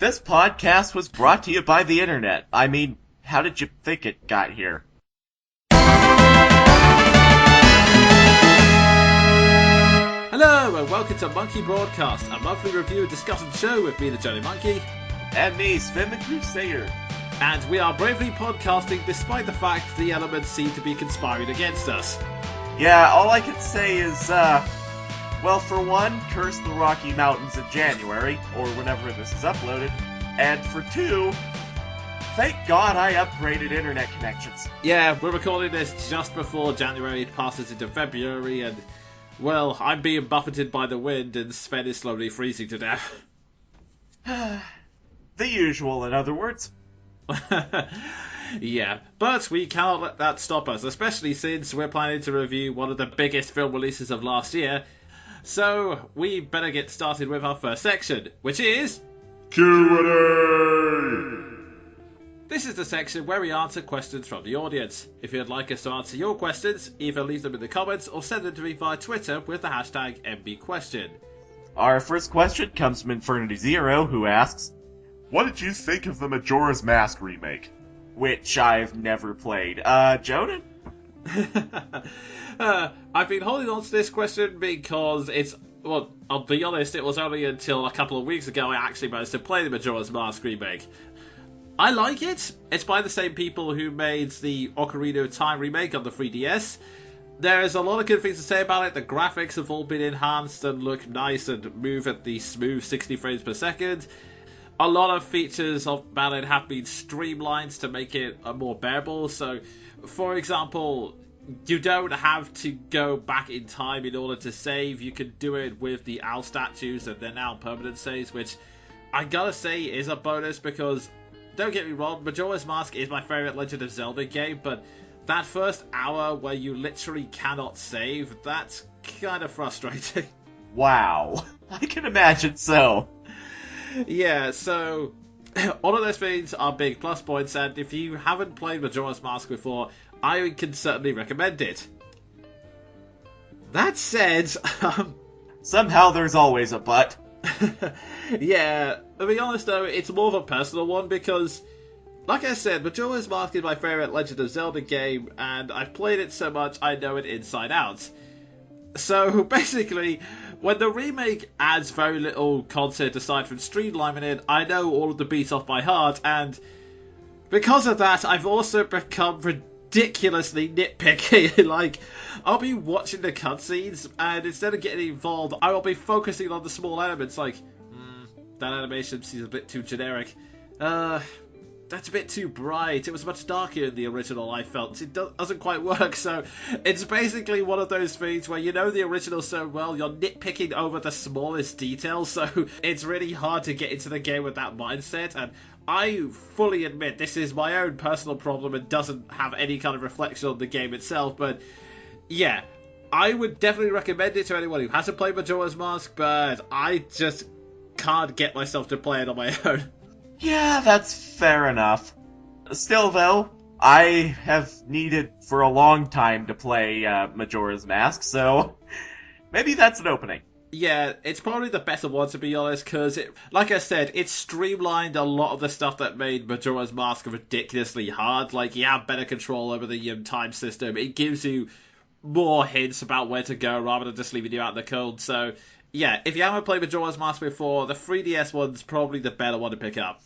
This podcast was brought to you by the internet. I mean, how did you think it got here? Hello and welcome to Monkey Broadcast, a monthly review and discussion show with me, the Jonin Monkey. And me, Sven the Crusader. And we are bravely podcasting despite the fact the elements seem to be conspiring against us. Yeah, all I can say is, well, for one, curse the Rocky Mountains in January, or whenever this is uploaded. And for two, thank God I upgraded internet connections. Yeah, we're recording this just before January passes into February, and, well, I'm being buffeted by the wind and Sven is slowly freezing to death. The usual, in other words. Yeah, but we cannot let that stop us, especially since we're planning to review one of the biggest film releases of last year. So, we better get started with our first section, which is... Q&A! This is the section where we answer questions from the audience. If you'd like us to answer your questions, either leave them in the comments or send them to me via Twitter with the hashtag MBQuestion. Our first question comes from Infernity Zero, who asks, What did you think of the Majora's Mask remake? which I've never played. Jonin? I've been holding on to this question because well, I'll be honest, it was only until a couple of weeks ago I actually managed to play the Majora's Mask remake. I like it. It's by the same people who made the Ocarina of Time remake on the 3DS. There's a lot of good things to say about it. The graphics have all been enhanced and look nice and move at the smooth 60 frames per second. A lot of features about it have been streamlined to make it more bearable. So, for example, you don't have to go back in time in order to save. You can do it with the owl statues and they're now permanent saves, which I gotta say is a bonus because, don't get me wrong, Majora's Mask is my favourite Legend of Zelda game, but that first hour where you literally cannot save, that's kind of frustrating. Wow. I can imagine so. Yeah, so all of those things are big plus points, and if you haven't played Majora's Mask before, I can certainly recommend it. That said, somehow there's always a but. Yeah, to be honest though, it's more of a personal one because, like I said, Majora's Mask is my favourite Legend of Zelda game, and I've played it so much I know it inside out. So basically, when the remake adds very little content aside from streamlining it, I know all of the beats off by heart, and because of that, I've also become ridiculously nitpicky. Like, I'll be watching the cutscenes, and instead of getting involved, I will be focusing on the small elements, like, that animation seems a bit too generic. That's a bit too bright. It was much darker in the original, I felt. It doesn't quite work, so it's basically one of those things where you know the original so well, you're nitpicking over the smallest details, so it's really hard to get into the game with that mindset, and I fully admit this is my own personal problem and doesn't have any kind of reflection on the game itself, but yeah, I would definitely recommend it to anyone who hasn't played Majora's Mask, but I just can't get myself to play it on my own. Yeah, that's fair enough. Still, though, I have needed for a long time to play Majora's Mask, so maybe that's an opening. Yeah, it's probably the better one, to be honest, because, like I said, it streamlined a lot of the stuff that made Majora's Mask ridiculously hard. Like, you have better control over the time system. It gives you more hints about where to go rather than just leaving you out in the cold. So, yeah, if you haven't played Majora's Mask before, the 3DS one's probably the better one to pick up.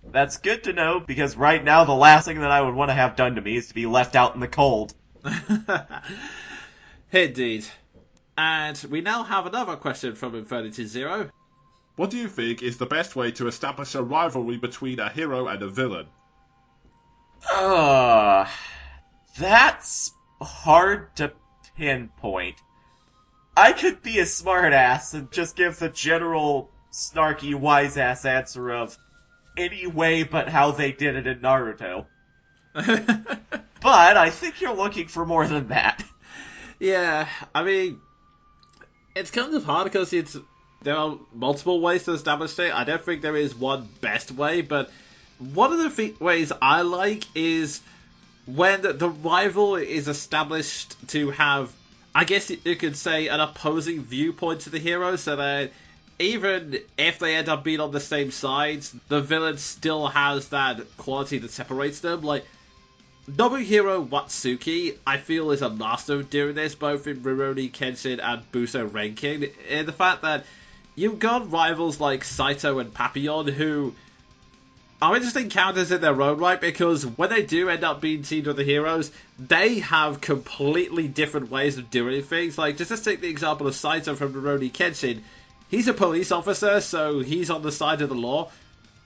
That's good to know, because right now the last thing that I would want to have done to me is to be left out in the cold. Indeed. And we now have another question from Infernity Zero. What do you think is the best way to establish a rivalry between a hero and a villain? That's hard to pinpoint. I could be a smartass and just give the general snarky wise-ass answer of any way but how they did it in Naruto. But I think you're looking for more than that. Yeah, I mean, it's kind of hard because there are multiple ways to establish it. I don't think there is one best way, but one of the ways I like is when the rival is established to have, I guess you could say, an opposing viewpoint to the hero, so that even if they end up being on the same sides, the villain still has that quality that separates them. Like, Nobuhiro Watsuki, I feel, is a master of doing this, both in Rurouni Kenshin and Buso Renkin, in the fact that you've got rivals like Saito and Papillon, who are interesting characters in their own right, because when they do end up being teamed with the heroes, they have completely different ways of doing things. Like, just to take the example of Saito from Rurouni Kenshin, he's a police officer, so he's on the side of the law,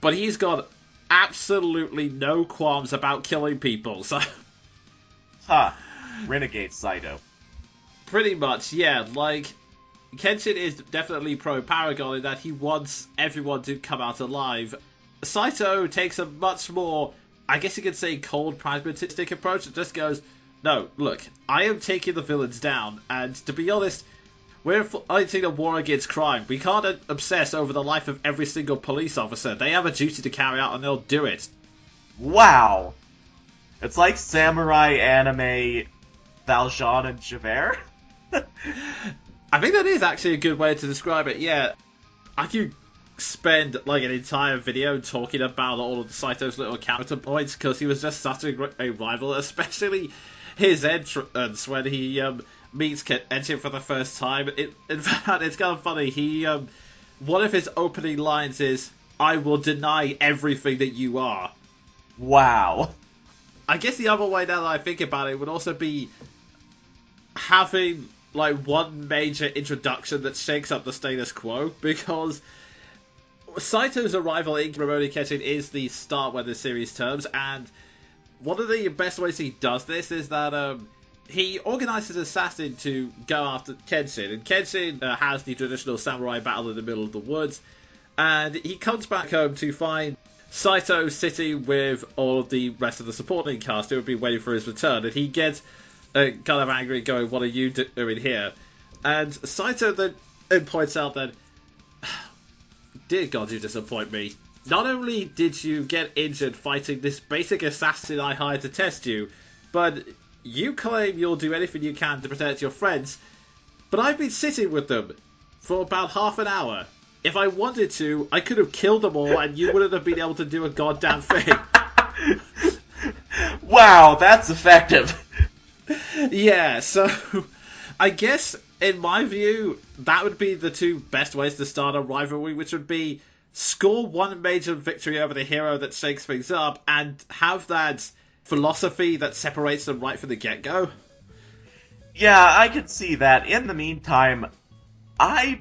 but he's got absolutely no qualms about killing people, so... Renegade Saito. Pretty much, yeah. Like, Kenshin is definitely pro-Paragon in that he wants everyone to come out alive. Saito takes a much more, I guess you could say, cold, pragmatistic approach. It just goes, no, look, I am taking the villains down, and to be honest, we're fighting a war against crime. We can't obsess over the life of every single police officer. They have a duty to carry out, and they'll do it. Wow! It's like samurai anime Valjean and Javert? I think that is actually a good way to describe it, yeah. I could spend like an entire video talking about all of Saito's little character points, because he was just such a rival, especially his entrance when he meets Kenshin for the first time. In fact, it's kind of funny. One of his opening lines is, "I will deny everything that you are." Wow. I guess the other way now that I think about it would also be having like one major introduction that shakes up the status quo, because Saito's arrival in Rurouni Kenshin is the start where the series turns, and one of the best ways he does this is that he organizes an assassin to go after Kenshin, and Kenshin has the traditional samurai battle in the middle of the woods, and he comes back home to find Saito sitting with all of the rest of the supporting cast who have been waiting for his return, and he gets kind of angry, going, "What are you doing here?" And Saito then points out that, "Dear God, you disappoint me. Not only did you get injured fighting this basic assassin I hired to test you, but you claim you'll do anything you can to protect your friends, but I've been sitting with them for about half an hour. If I wanted to, I could have killed them all and you wouldn't have been able to do a goddamn thing." Wow, that's effective. Yeah, so I guess in my view, that would be the two best ways to start a rivalry, which would be score one major victory over the hero that shakes things up, and have that philosophy that separates them right from the get-go. Yeah, I can see that. In the meantime, I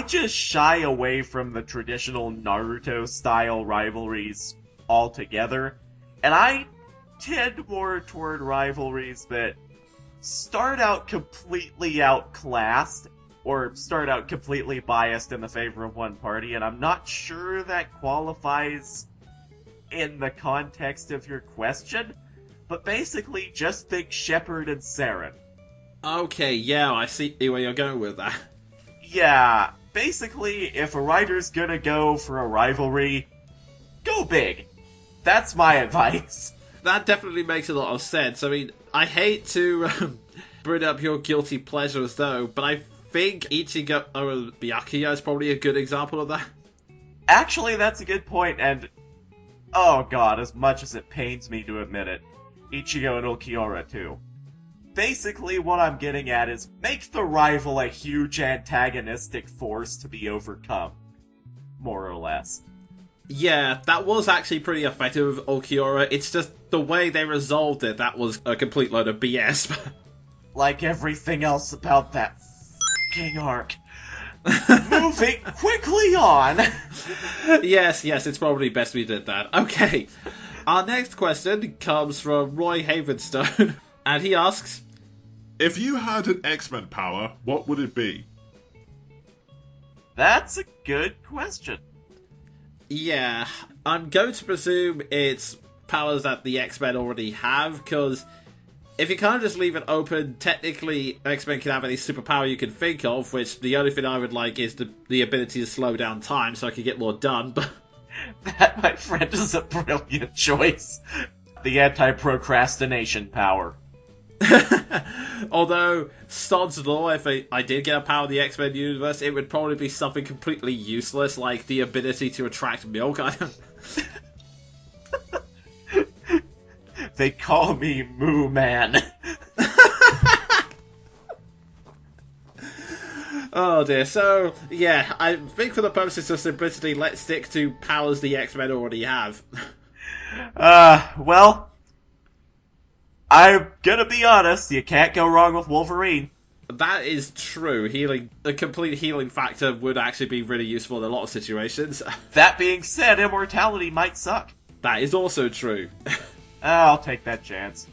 just shy away from the traditional Naruto-style rivalries altogether, and I tend more toward rivalries that start out completely outclassed, or start out completely biased in the favor of one party, and I'm not sure that qualifies in the context of your question, but basically just think Shepard and Saren. Okay, yeah, I see where you're going with that. Yeah, basically, if a writer's gonna go for a rivalry, go big. That's my advice. That definitely makes a lot of sense. I mean, I hate to bring up your guilty pleasures, though, but I think Ichigo or Byakuya is probably a good example of that. Actually, that's a good point, and oh god, as much as it pains me to admit it, Ichigo and Ulquiorra too. Basically, what I'm getting at is, make the rival a huge antagonistic force to be overcome. More or less. Yeah, that was actually pretty effective with Ulquiorra. It's just the way they resolved it, that was a complete load of BS. Like everything else about that f***ing arc. Moving quickly on! Yes, it's probably best we did that. Okay, our next question comes from Roy Havenstone, and he asks, If you had an X-Men power, what would it be? That's a good question. Yeah, I'm going to presume it's powers that the X-Men already have, because if you kind of just leave it open, technically X-Men can have any superpower you can think of, which the only thing I would like is the ability to slow down time so I can get more done. But that, my friend, is a brilliant choice. The anti-procrastination power. Although, Sod's Law, if I did get a power in the X-Men universe, it would probably be something completely useless, like the ability to attract milk. They call me Moo Man. Oh dear, so, yeah, I think for the purposes of simplicity, let's stick to powers the X-Men already have. Well, I'm gonna be honest, you can't go wrong with Wolverine. That is true. The complete healing factor would actually be really useful in a lot of situations. That being said, immortality might suck. That is also true. I'll take that chance.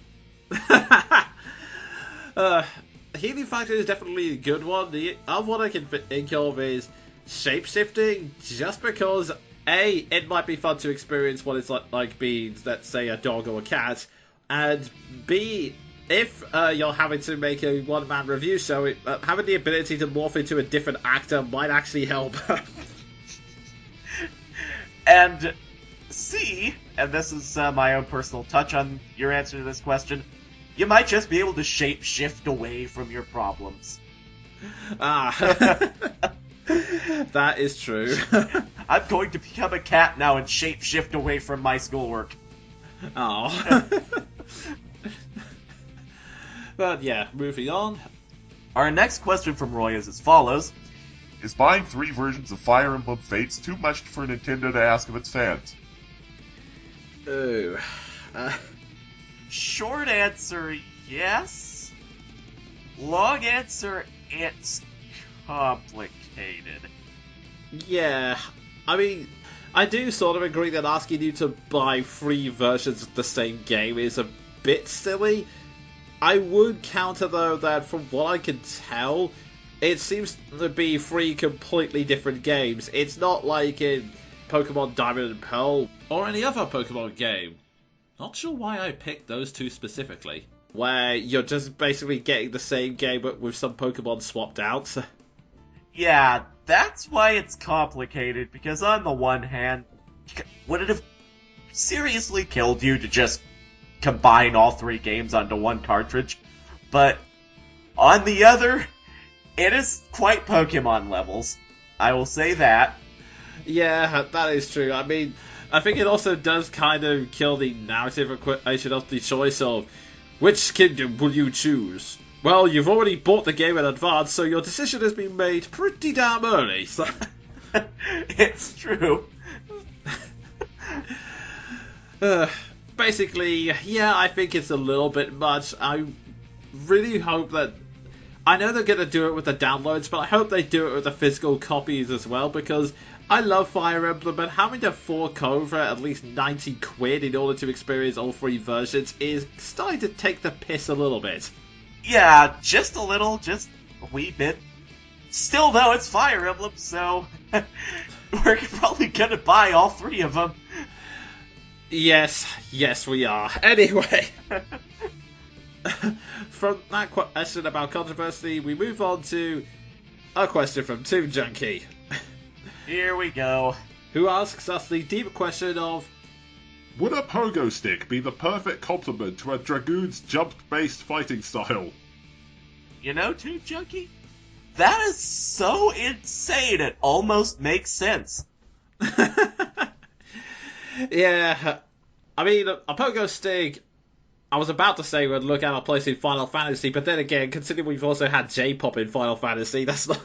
Healing factor is definitely a good one. The other one I can think of is shapeshifting, just because A, it might be fun to experience what it's like being, let's say, a dog or a cat, and B, if you're having to make a one-man review show, having the ability to morph into a different actor might actually help. And C, and this is my own personal touch on your answer to this question, you might just be able to shape-shift away from your problems. That is true. I'm going to become a cat now and shape-shift away from my schoolwork. Oh. But yeah, moving on. Our next question from Roy is as follows. Is buying 3 versions of Fire Emblem Fates too much for Nintendo to ask of its fans? Ooh. Short answer, yes. Long answer, it's complicated. Yeah, I mean, I do sort of agree that asking you to buy 3 versions of the same game is a bit silly. I would counter, though, that from what I can tell, it seems to be 3 completely different games. It's not like in Pokemon Diamond and Pearl or any other Pokemon game. Not sure why I picked those 2 specifically. Where you're just basically getting the same game but with some Pokemon swapped out. Yeah, that's why it's complicated, because on the one hand, would it have seriously killed you to just combine all 3 games onto one cartridge? But on the other, it is quite Pokemon levels. I will say that. Yeah, that is true. I mean, I think it also does kind of kill the narrative equation of the choice of which kingdom will you choose? Well, you've already bought the game in advance, so your decision has been made pretty damn early. So... It's true. Basically, yeah, I think it's a little bit much. I really hope that... I know they're going to do it with the downloads, but I hope they do it with the physical copies as well, because I love Fire Emblem, and having to fork over at least 90 quid in order to experience all 3 versions is starting to take the piss a little bit. Yeah, just a little, just a wee bit. Still, though, it's Fire Emblem, so we're probably gonna buy all 3 of them. Yes, we are. Anyway, from that question about controversy, we move on to a question from Tomb Junkie. Here we go. Who asks us the deep question of, would a pogo stick be the perfect complement to a Dragoon's jump-based fighting style? You know, Tomb Junkie? That is so insane, it almost makes sense. Yeah, I mean, a pogo stick, I was about to say would look out of place in Final Fantasy, but then again, considering we've also had J-pop in Final Fantasy, that's not...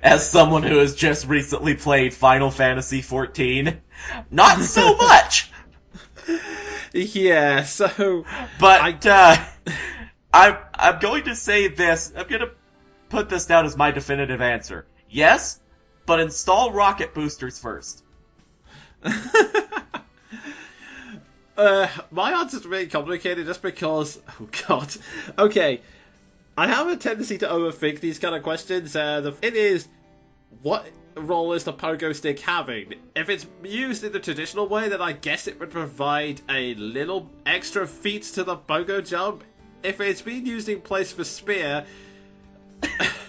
As someone who has just recently played Final Fantasy XIV, not so much! Yeah, so... But, I'm going to say this, I'm gonna put this down as my definitive answer. Yes, but install rocket boosters first. My answer's really complicated just because... Oh, God. Okay. I have a tendency to overthink these kind of questions. It is, what role is the pogo stick having? If it's used in the traditional way, then I guess it would provide a little extra feat to the pogo jump. If it's being used in place of a spear...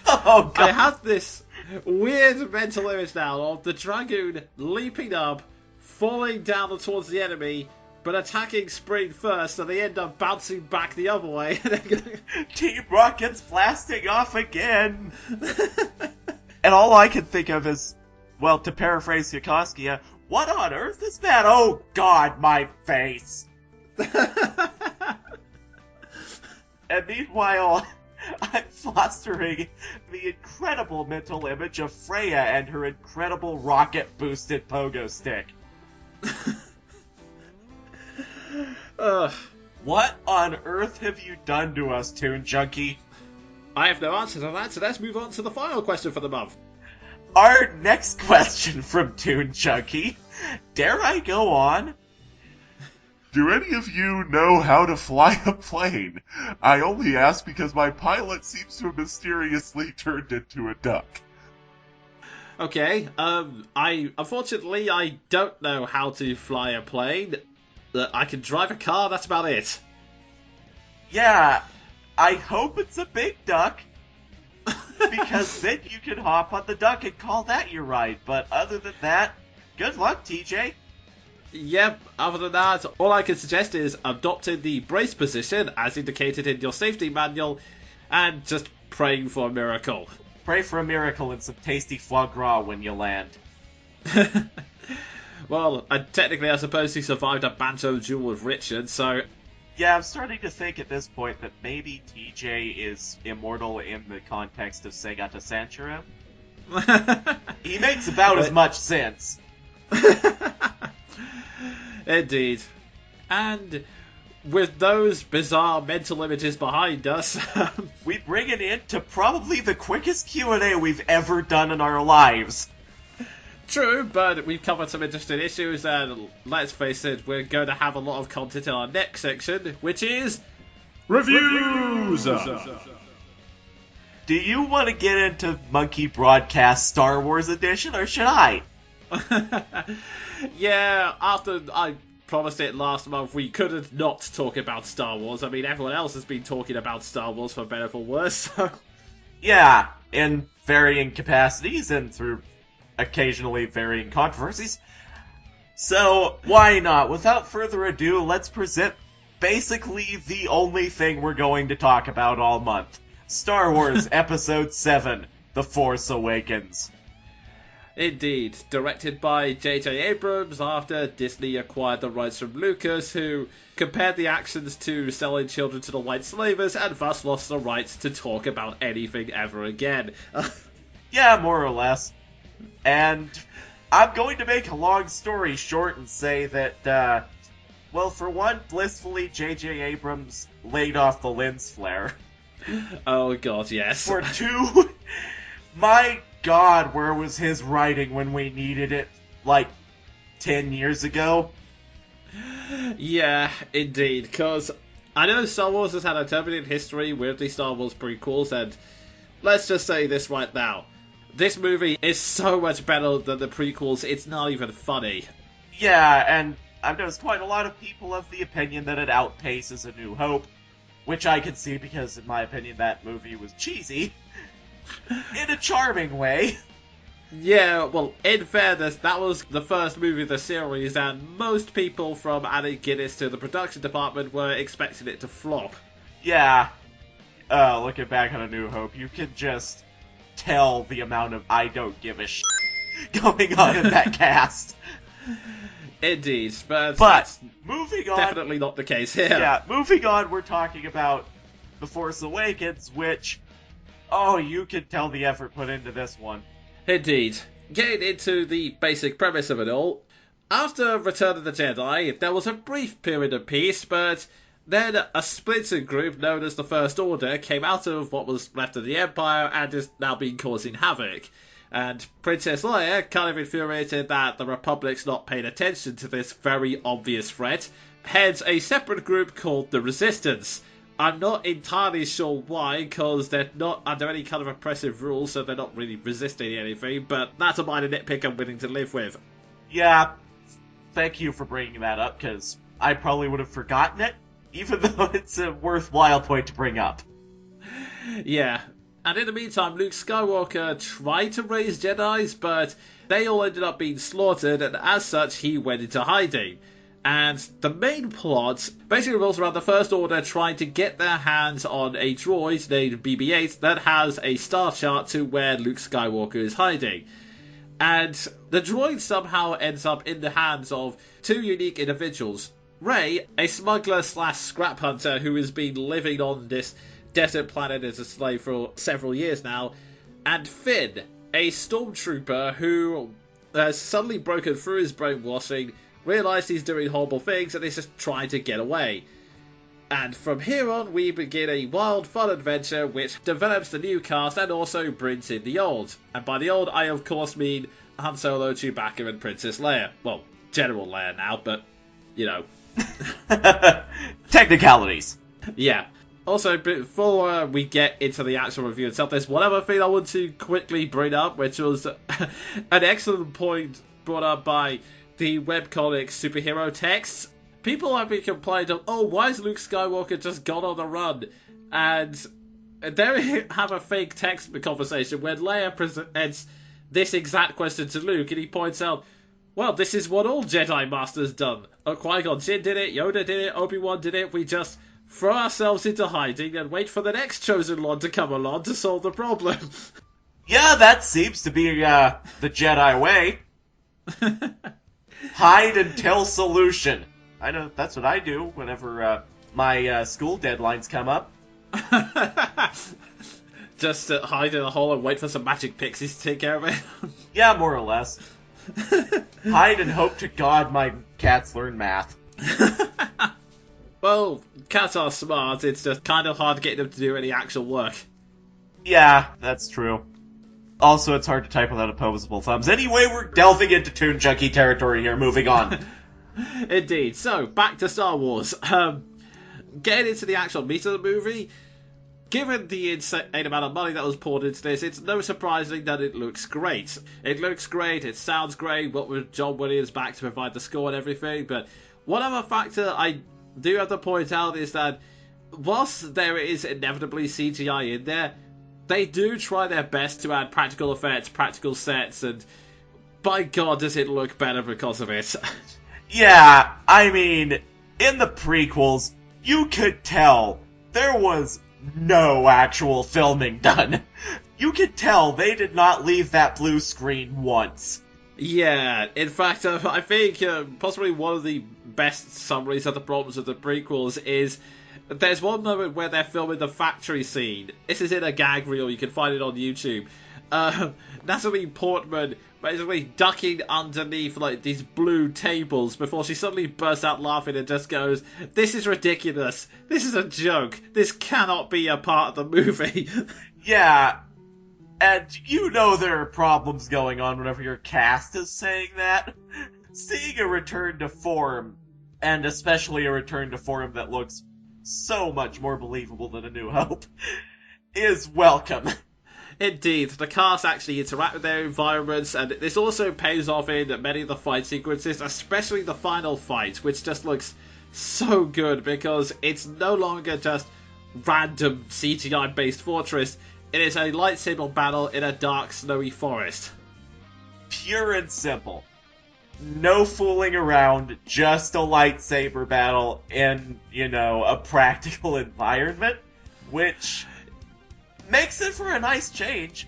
Oh, God. I have this weird mental image now of the Dragoon leaping up, falling down towards the enemy, but attacking Spring first, so they end up bouncing back the other way. Team Rocket's blasting off again! And all I can think of is, well, to paraphrase Yokosuka, what on earth is that? Oh god, my face! And meanwhile, I'm fostering the incredible mental image of Freya and her incredible rocket-boosted pogo stick. What on earth have you done to us, Toon Junkie? I have no answer to that, so let's move on to the final question for the month. Our next question from Toon Junkie. Dare I go on? Do any of you know how to fly a plane? I only ask because my pilot seems to have mysteriously turned into a duck. Okay, unfortunately I don't know how to fly a plane. I can drive a car, that's about it. Yeah, I hope it's a big duck. Because then you can hop on the duck and call that your ride. But other than that, good luck, TJ. Yep, other than that, all I can suggest is adopting the brace position as indicated in your safety manual and just praying for a miracle. Pray for a miracle and some tasty foie gras when you land. Well, technically I suppose he survived a banjo duel with Richard, so... Yeah, I'm starting to think at this point that maybe TJ is immortal in the context of Segata Sanchiro. He makes about as much sense. Indeed. And with those bizarre mental images behind us... we bring it in to probably the quickest Q&A we've ever done in our lives. True, but we've covered some interesting issues, and let's face it, we're going to have a lot of content in our next section, which is... Reviews! Do you want to get into Monkey Broadcast Star Wars Edition, or should I? Yeah, after I promised it last month, we couldn't not talk about Star Wars. I mean, everyone else has been talking about Star Wars for better or for worse, so... Yeah, in varying capacities and through occasionally varying controversies. So, why not? Without further ado, let's present basically the only thing we're going to talk about all month. Star Wars Episode 7, The Force Awakens. Indeed, directed by J.J. Abrams after Disney acquired the rights from Lucas, who compared the actions to selling children to the white slavers and thus lost the rights to talk about anything ever again. Yeah, more or less. And I'm going to make a long story short and say that, well, for one, blissfully, J.J. Abrams laid off the lens flare. Oh god, yes. For two, my god, where was his writing when we needed it, like, 10 years ago? Yeah, indeed, because I know Star Wars has had a turbulent history with the Star Wars prequels, and let's just say this right now. This movie is so much better than the prequels, it's not even funny. Yeah, and I've noticed quite a lot of people of the opinion that it outpaces A New Hope, which I can see because, in my opinion, that movie was cheesy. In a charming way. Yeah, well, in fairness, that was the first movie of the series, and most people from adding Guinness to the production department were expecting it to flop. Yeah. Looking back on A New Hope, you can just tell the amount of I don't give a shit going on in that cast. Indeed, but that's moving on, definitely not the case here. Yeah, moving on, we're talking about The Force Awakens, which, oh, you can tell the effort put into this one. Indeed. Getting into the basic premise of it all, after Return of the Jedi, there was a brief period of peace, but then a splinter group known as the First Order came out of what was left of the Empire and has now been causing havoc. And Princess Leia, kind of infuriated that the Republic's not paying attention to this very obvious threat, heads a separate group called the Resistance. I'm not entirely sure why, because they're not under any kind of oppressive rules, so they're not really resisting anything, but that's a minor nitpick I'm willing to live with. Yeah, thank you for bringing that up, because I probably would have forgotten it, even though it's a worthwhile point to bring up. Yeah. And in the meantime, Luke Skywalker tried to raise Jedis, but they all ended up being slaughtered, and as such, he went into hiding. And the main plot basically revolves around the First Order trying to get their hands on a droid named BB-8 that has a star chart to where Luke Skywalker is hiding. And the droid somehow ends up in the hands of two unique individuals. Rey, a smuggler / scrap hunter who has been living on this desert planet as a slave for several years now, and Finn, a stormtrooper who has suddenly broken through his brainwashing, realised he's doing horrible things, and is just trying to get away. And from here on, we begin a wild, fun adventure which develops the new cast and also brings in the old. And by the old, I of course mean Han Solo, Chewbacca, and Princess Leia. Well, General Leia now, but, you know. Technicalities. Yeah. Also, before we get into the actual review itself, there's one other thing I want to quickly bring up, which was an excellent point brought up by the webcomic superhero texts. People have been complaining of, oh, why is Luke Skywalker just gone on the run? And there we have a fake text conversation where Leia presents this exact question to Luke, and he points out, well, this is what all Jedi Masters done. Qui-Gon Jinn did it, Yoda did it, Obi-Wan did it, we just throw ourselves into hiding and wait for the next chosen Lord to come along to solve the problem. Yeah, that seems to be the Jedi way. Hide until solution. I know that's what I do whenever my school deadlines come up. Just hide in a hole and wait for some magic pixies to take care of it. Yeah, more or less. Hide and hope to God my cats learn math. Well, cats are smart, it's just kind of hard getting them to do any actual work. Yeah, that's true. Also, it's hard to type without opposable thumbs. Anyway, we're delving into Toon Junkie territory here, moving on. Indeed. So, back to Star Wars. Getting into the actual meat of the movie, given the insane amount of money that was poured into this, it's no surprising that it looks great. It looks great, it sounds great, what with John Williams back to provide the score and everything, but one other factor I do have to point out is that whilst there is inevitably CGI in there, they do try their best to add practical effects, practical sets, and by God does it look better because of it. Yeah, I mean, in the prequels, you could tell there was no actual filming done. You could tell they did not leave that blue screen once. Yeah, in fact, I think possibly one of the best summaries of the problems of the prequels is there's one moment where they're filming the factory scene. This is in a gag reel, you can find it on YouTube. Natalie Portman basically ducking underneath like these blue tables before she suddenly bursts out laughing and just goes, "This is ridiculous. This is a joke. This cannot be a part of the movie." Yeah, and you know there are problems going on whenever your cast is saying that. Seeing a return to form, and especially a return to form that looks so much more believable than A New Hope, is welcome. Indeed, the cast actually interact with their environments, and this also pays off in many of the fight sequences, especially the final fight, which just looks so good because it's no longer just random CGI-based fortress, it is a lightsaber battle in a dark, snowy forest. Pure and simple. No fooling around, just a lightsaber battle in, a practical environment, which makes it for a nice change.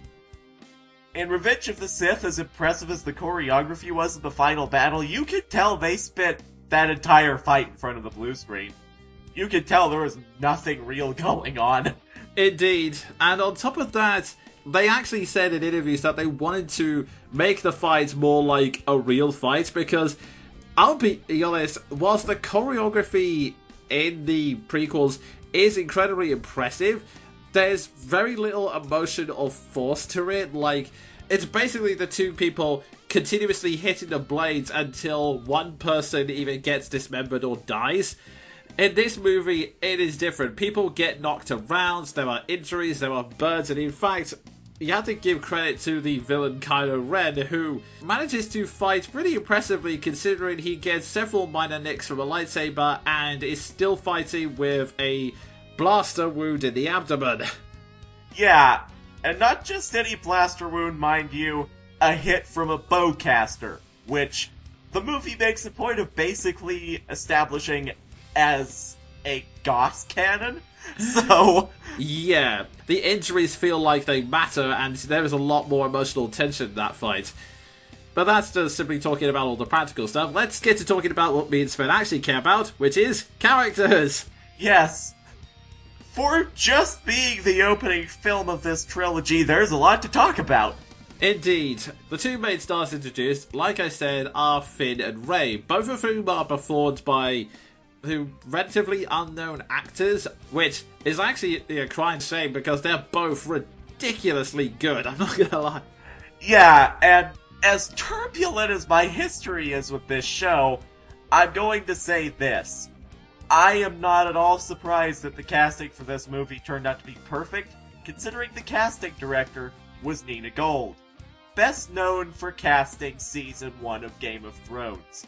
In Revenge of the Sith, as impressive as the choreography was in the final battle, you could tell they spent that entire fight in front of the blue screen. You could tell there was nothing real going on. Indeed, and on top of that, they actually said in interviews that they wanted to make the fights more like a real fight, because I'll be honest, whilst the choreography in the prequels is incredibly impressive, there's very little emotion or force to it. Like, it's basically the two people continuously hitting the blades until one person even gets dismembered or dies. In this movie, it is different. People get knocked around, there are injuries, there are burns, and in fact, you have to give credit to the villain Kylo Ren, who manages to fight pretty impressively considering he gets several minor nicks from a lightsaber and is still fighting with a blaster wound in the abdomen. Yeah, and not just any blaster wound, mind you, a hit from a bowcaster, which the movie makes a point of basically establishing as a Goss canon. So yeah, the injuries feel like they matter, and there is a lot more emotional tension in that fight. But that's just simply talking about all the practical stuff. Let's get to talking about what me and Sven actually care about, which is characters. Yes. For just being the opening film of this trilogy, there's a lot to talk about. Indeed. The two main stars introduced, like I said, are Finn and Rey, both of whom are performed by relatively unknown actors, which is actually a crying shame because they're both ridiculously good, I'm not gonna lie. Yeah, and as turbulent as my history is with this show, I'm going to say this. I am not at all surprised that the casting for this movie turned out to be perfect, considering the casting director was Nina Gold, best known for casting Season 1 of Game of Thrones.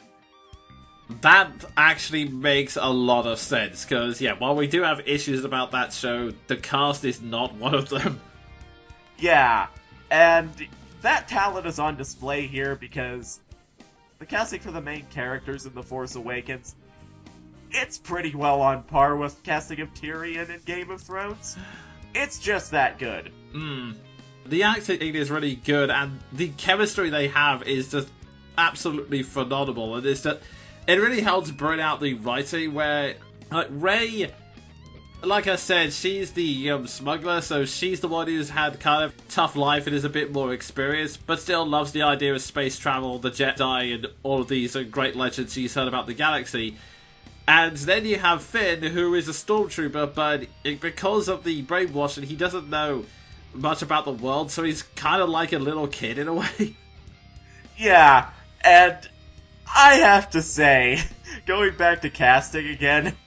That actually makes a lot of sense, because, yeah, while we do have issues about that show, the cast is not one of them. Yeah, and that talent is on display here because the casting for the main characters in The Force Awakens, it's pretty well on par with casting of Tyrion in Game of Thrones. It's just that good. The acting is really good, and the chemistry they have is just absolutely phenomenal, and it really helps bring out the writing where, like, Rey, like I said, she's the smuggler, so she's the one who's had kind of tough life and is a bit more experienced, but still loves the idea of space travel, the Jedi, and all of these great legends she's heard about the galaxy. And then you have Finn, who is a stormtrooper, but because of the brainwashing, he doesn't know much about the world, so he's kind of like a little kid in a way. Yeah, and I have to say, going back to casting again,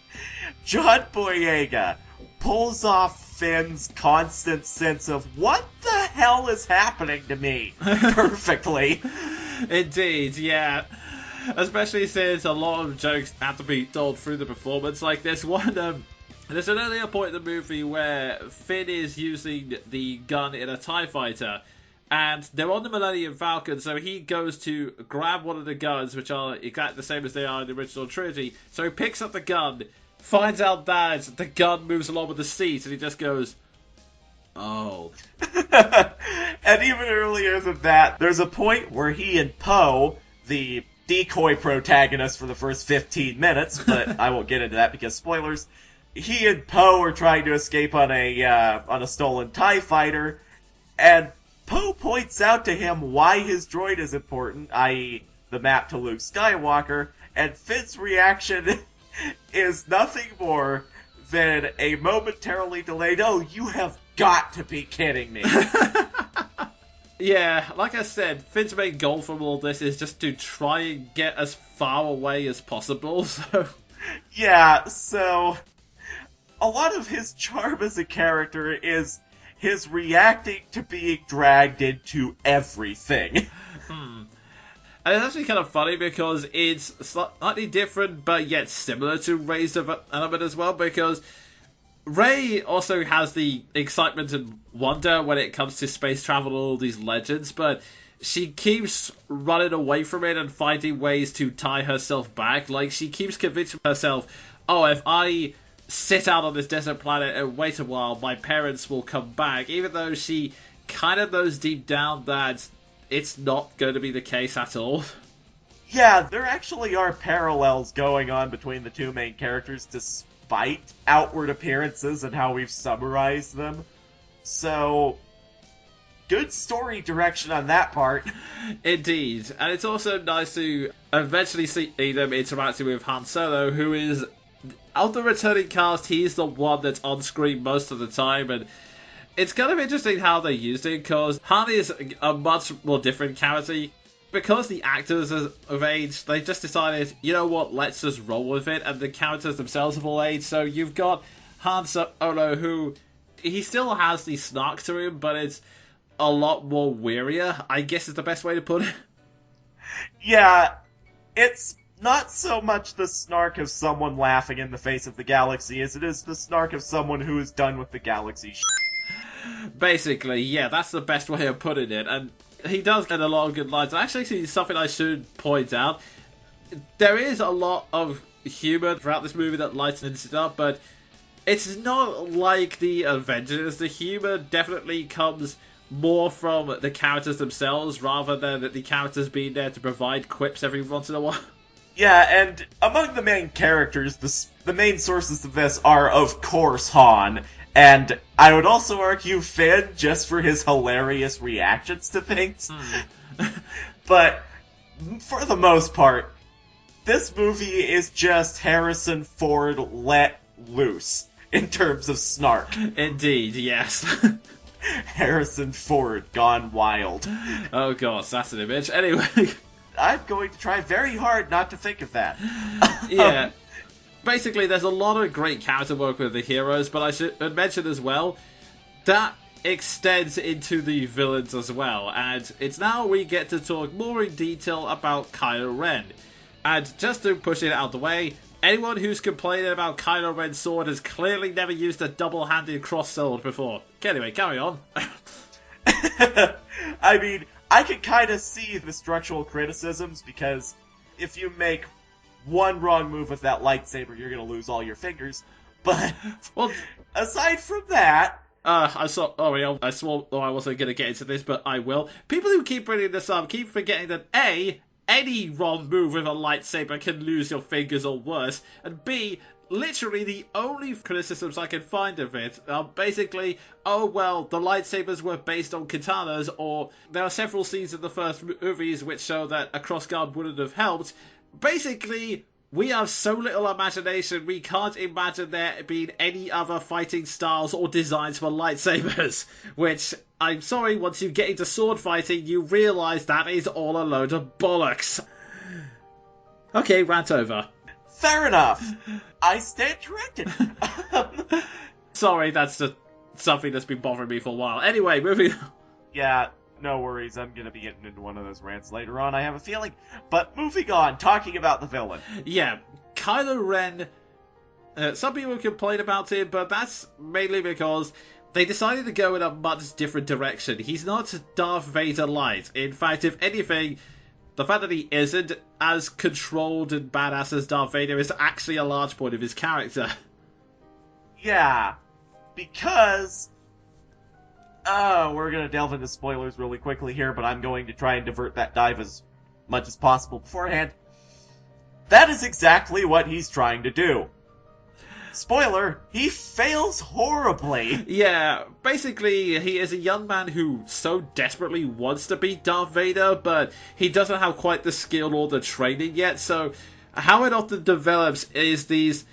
John Boyega pulls off Finn's constant sense of what the hell is happening to me perfectly. Indeed, yeah. Especially since a lot of jokes have to be told through the performance. Like, there's an earlier point in the movie where Finn is using the gun in a TIE fighter, and they're on the Millennium Falcon, so he goes to grab one of the guns, which are exactly the same as they are in the original trilogy. So he picks up the gun, finds out that the gun moves along with the seat, and he just goes, oh. And even earlier than that, there's a point where he and Poe, the decoy protagonist for the first 15 minutes, but I won't get into that because spoilers, he and Poe are trying to escape on a stolen TIE fighter, and Poe points out to him why his droid is important, i.e. the map to Luke Skywalker, and Finn's reaction is nothing more than a momentarily delayed, oh, you have got to be kidding me. Yeah, like I said, Finn's main goal from all this is just to try and get as far away as possible, so... Yeah, so a lot of his charm as a character is his reacting to being dragged into everything. And it's actually kind of funny because it's slightly different, but yet similar to Rey's element as well, because Rey also has the excitement and wonder when it comes to space travel and all these legends, but she keeps running away from it and finding ways to tie herself back. Like, she keeps convincing herself, oh, if I sit out on this desert planet and wait a while, my parents will come back, even though she kind of knows deep down that it's not going to be the case at all. Yeah, there actually are parallels going on between the two main characters despite outward appearances and how we've summarized them. So, good story direction on that part. Indeed. And it's also nice to eventually see them interacting with Han Solo, who is, of the returning cast, he's the one that's on screen most of the time, and it's kind of interesting how they used it, because Han is a much more different character. Because the actors have aged, they just decided, you know what, let's just roll with it, and the characters themselves have all aged, so you've got Han Solo, who, he still has the snark to him, but it's a lot more wearier, I guess is the best way to put it. Yeah, it's not so much the snark of someone laughing in the face of the galaxy as it is the snark of someone who is done with the galaxy. Basically, yeah, that's the best way of putting it, and he does get a lot of good lines. Actually, something I should point out, there is a lot of humor throughout this movie that lightens it up, but it's not like the Avengers. The humor definitely comes more from the characters themselves rather than the characters being there to provide quips every once in a while. Yeah, and among the main characters, the main sources of this are, of course, Han, and I would also argue Finn, just for his hilarious reactions to things. But, for the most part, this movie is just Harrison Ford let loose, in terms of snark. Indeed, yes. Harrison Ford gone wild. Oh god, that's an image. Anyway... I'm going to try very hard not to think of that. Yeah. Basically, there's a lot of great character work with the heroes, but I should mention as well, that extends into the villains as well, and it's now we get to talk more in detail about Kylo Ren. And just to push it out the way, anyone who's complaining about Kylo Ren's sword has clearly never used a double-handed cross sword before. Anyway, carry on. I mean, I can kind of see the structural criticisms, because if you make one wrong move with that lightsaber, you're going to lose all your fingers. But, well, aside from that... I swore I wasn't going to get into this, but I will. People who keep bringing this up keep forgetting that A, any wrong move with a lightsaber can lose your fingers or worse, and B, literally the only criticisms I can find of it are basically, oh well, the lightsabers were based on katanas, or there are several scenes in the first movies which show that a crossguard wouldn't have helped. Basically, we have so little imagination, we can't imagine there being any other fighting styles or designs for lightsabers. Which, I'm sorry, once you get into sword fighting, you realise that is all a load of bollocks. Okay, rant over. Fair enough. I stand corrected. Sorry, that's just something that's been bothering me for a while. Anyway, moving on. Yeah, no worries. I'm going to be getting into one of those rants later on, I have a feeling. But moving on, talking about the villain. Yeah, Kylo Ren. Some people complain about him, but that's mainly because they decided to go in a much different direction. He's not Darth Vader light. In fact, if anything, the fact that he isn't as controlled and badass as Darth Vader is actually a large point of his character. Yeah, because... we're going to delve into spoilers really quickly here, but I'm going to try and divert that dive as much as possible beforehand. That is exactly what he's trying to do. Spoiler, he fails horribly. Yeah, basically, he is a young man who so desperately wants to be Darth Vader, but he doesn't have quite the skill or the training yet, so how it often develops is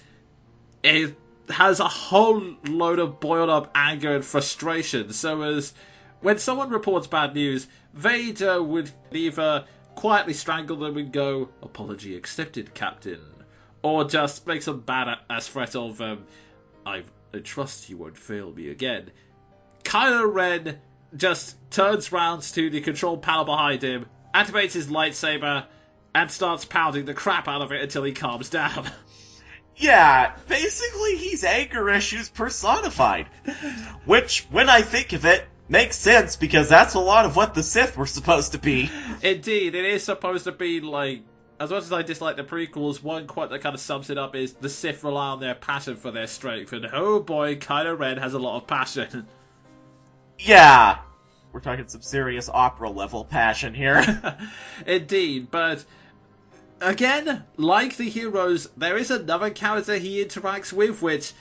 it has a whole load of boiled up anger and frustration, so as when someone reports bad news, Vader would either quietly strangle them and go, "Apology accepted, Captain," or just make some badass threat of, I trust you won't fail me again. Kylo Ren just turns round to the control panel behind him, activates his lightsaber, and starts pounding the crap out of it until he calms down. Yeah, basically he's anger issues personified. Which, when I think of it, makes sense, because that's a lot of what the Sith were supposed to be. Indeed, it is supposed to be like... As much as I dislike the prequels, one quote that kind of sums it up is, the Sith rely on their passion for their strength, and oh boy, Kylo Ren has a lot of passion. Yeah, we're talking some serious opera-level passion here. Indeed, but... Again, like the heroes, there is another character he interacts with, which...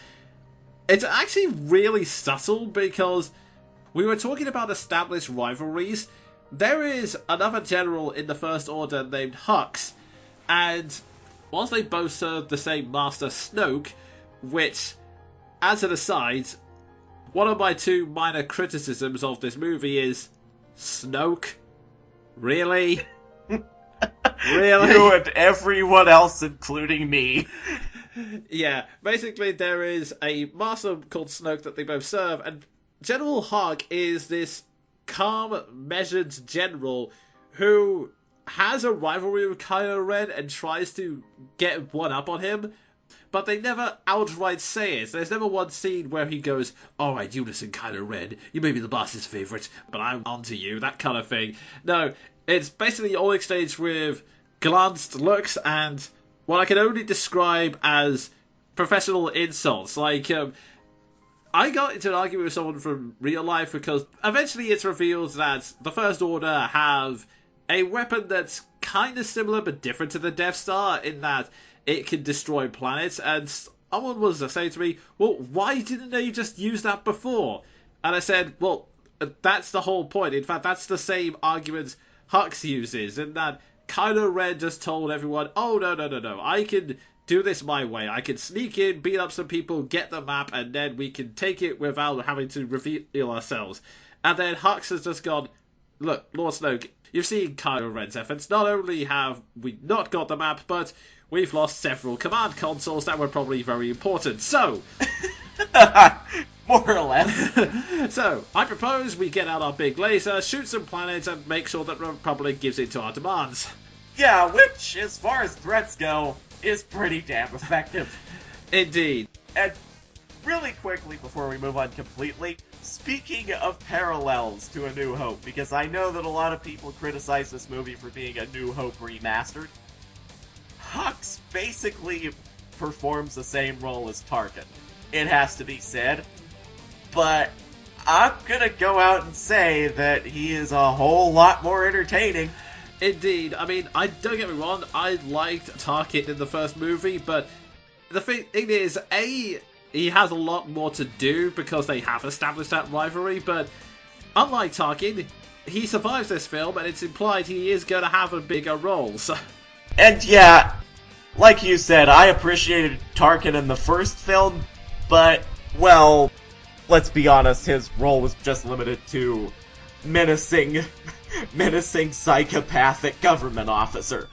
It's actually really subtle, because we were talking about established rivalries. There is another general in the First Order named Hux, and whilst they both serve the same Master Snoke, which, as an aside, one of my two minor criticisms of this movie is, Snoke? Really? Really? You and everyone else, including me. Yeah, basically there is a master called Snoke that they both serve, and General Hux is this calm, measured general who has a rivalry with Kylo Ren and tries to get one up on him, but they never outright say it. There's never one scene where he goes, "Alright, you listen, Kylo Ren, you may be the boss's favourite, but I'm onto you," that kind of thing. No, it's basically all exchanged with, glanced looks and what I can only describe as professional insults. Like, I got into an argument with someone from real life because eventually it's revealed that the First Order have a weapon that's kind of similar but different to the Death Star in that it can destroy planets, and someone was saying to me, well, why didn't they just use that before? And I said, well, that's the whole point. In fact, that's the same argument Hux uses, in that Kylo Ren just told everyone, oh, no, I can do this my way. I can sneak in, beat up some people, get the map, and then we can take it without having to reveal ourselves. And then Hux has just gone, look, Lord Snoke, you've seen Kylo Ren's efforts. Not only have we not got the map, but we've lost several command consoles that were probably very important. So, more or less. So, I propose we get out our big laser, shoot some planets, and make sure that the Republic gives in to our demands. Yeah, which, as far as threats go, is pretty damn effective. Indeed. And really quickly, before we move on completely, speaking of parallels to A New Hope, because I know that a lot of people criticize this movie for being A New Hope remastered, Hux basically performs the same role as Tarkin. It has to be said. But I'm gonna go out and say that he is a whole lot more entertaining. Indeed. I mean, don't get me wrong, I liked Tarkin in the first movie, but the thing is, he has a lot more to do because they have established that rivalry, but unlike Tarkin, he survives this film, and it's implied he is going to have a bigger role, so... And yeah, like you said, I appreciated Tarkin in the first film, but, well, let's be honest, his role was just limited to menacing psychopathic government officer.